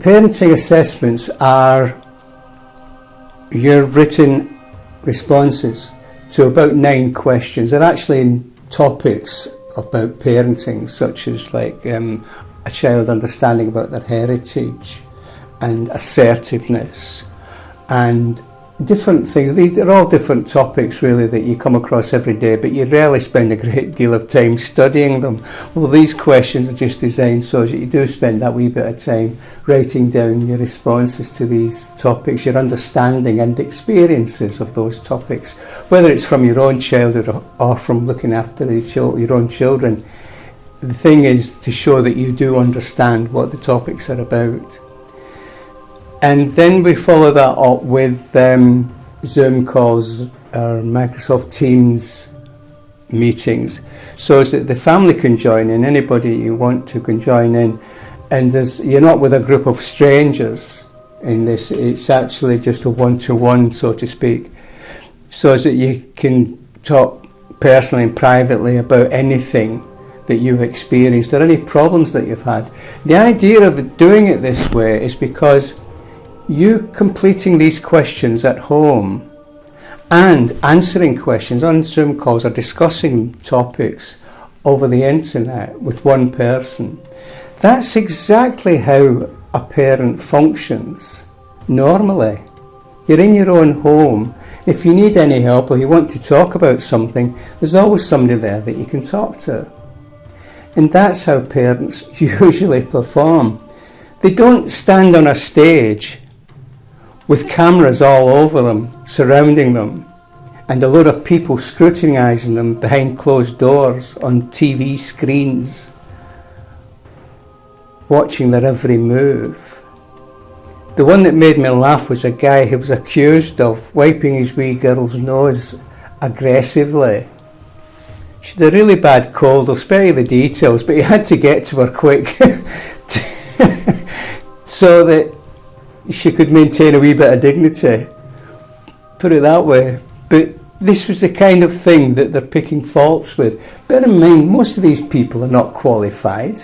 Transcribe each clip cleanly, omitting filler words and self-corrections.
parenting assessments are your written responses to about 9 questions. They're actually in topics about parenting, such as like a child understanding about their heritage and assertiveness and different things. These are all different topics really that you come across every day, but you rarely spend a great deal of time studying them. Well, these questions are just designed so that you do spend that wee bit of time writing down your responses to these topics, your understanding and experiences of those topics, whether it's from your own childhood or from looking after your own children. The thing is to show that you do understand what the topics are about. And then we follow that up with Zoom calls or Microsoft Teams meetings, so that the family can join in, anybody you want to can join in, and you're not with a group of strangers in this, it's actually just a one-to-one, so to speak, so that you can talk personally and privately about anything that you've experienced or any problems that you've had. The idea of doing it this way is because you completing these questions at home and answering questions on Zoom calls or discussing topics over the internet with one person, that's exactly how a parent functions normally. You're in your own home. If you need any help or you want to talk about something, there's always somebody there that you can talk to. And that's how parents usually perform. They don't stand on a stage with cameras all over them, surrounding them, and a lot of people scrutinising them behind closed doors on TV screens, watching their every move. The one that made me laugh was a guy who was accused of wiping his wee girl's nose aggressively. She had a really bad cold, I'll spare you the details, but he had to get to her quick so that she could maintain a wee bit of dignity, put it that way. But this was the kind of thing that they're picking faults with. Bear in mind, most of these people are not qualified.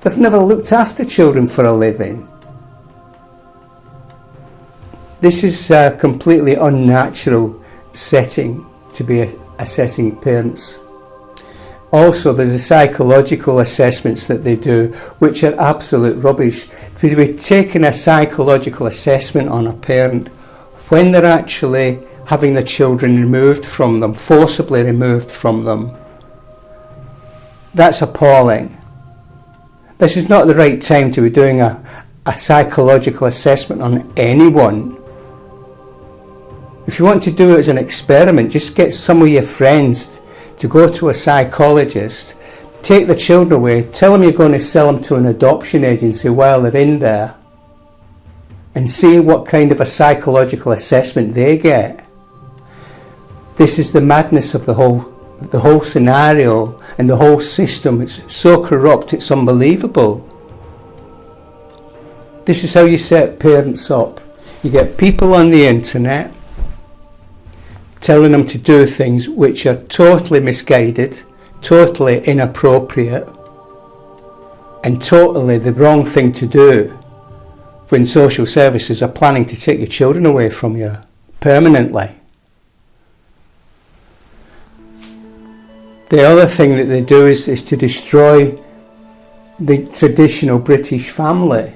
They've never looked after children for a living. This is a completely unnatural setting to be assessing parents. Also, there's the psychological assessments that they do, which are absolute rubbish. If we're taking a psychological assessment on a parent when they're actually having the children removed from them, forcibly removed from them, that's appalling. This is not the right time to be doing a psychological assessment on anyone. If you want to do it as an experiment, just get some of your friends to go to a psychologist, take the children away, tell them you're going to sell them to an adoption agency while they're in there, and see what kind of a psychological assessment they get. This is the madness of the whole scenario and the whole system. It's so corrupt, it's unbelievable. This is how you set parents up. You get people on the internet telling them to do things which are totally misguided, totally inappropriate, and totally the wrong thing to do when social services are planning to take your children away from you permanently. The other thing that they do is to destroy the traditional British family.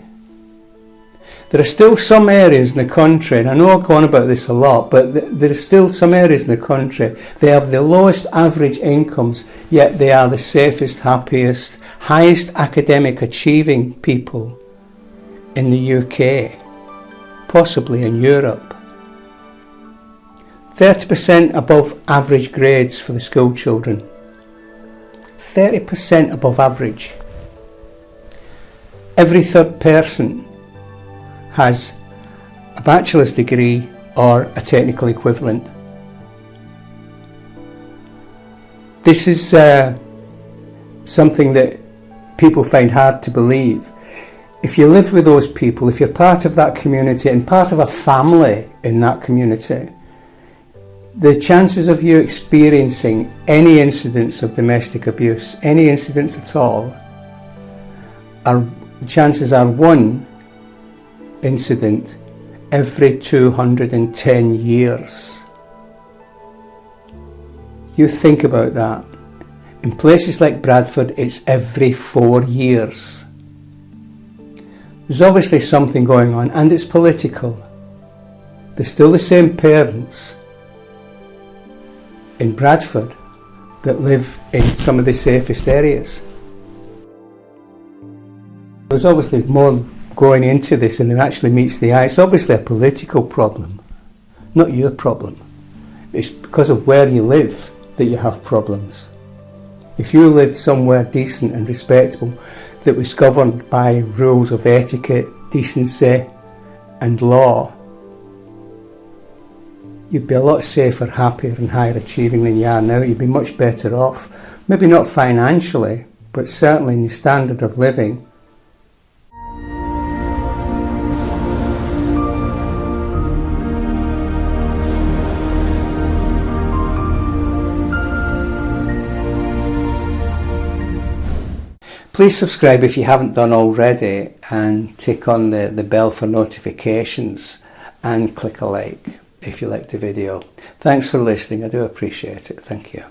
There are still some areas in the country, and I know I go on about this a lot, but there are still some areas in the country, they have the lowest average incomes, yet they are the safest, happiest, highest academic achieving people in the UK, possibly in Europe. 30% above average grades for the school children. 30% above average. Every third person has a bachelor's degree or a technical equivalent. This is something that people find hard to believe. If you live with those people, if you're part of that community and part of a family in that community, the chances of you experiencing any incidents of domestic abuse, any incidents at all, chances are 1 incident every 210 years. You think about that. In places like Bradford, it's every 4 years. There's obviously something going on, and it's political. They're still the same parents in Bradford that live in some of the safest areas. There's obviously more going into this than there actually meets the eye. It's obviously a political problem, not your problem. It's because of where you live that you have problems. If you lived somewhere decent and respectable that was governed by rules of etiquette, decency and law, you'd be a lot safer, happier and higher achieving than you are now. You'd be much better off. Maybe not financially, but certainly in your standard of living. Please subscribe if you haven't done already, and tick on the bell for notifications, and click a like if you liked the video. Thanks for listening. I do appreciate it. Thank you.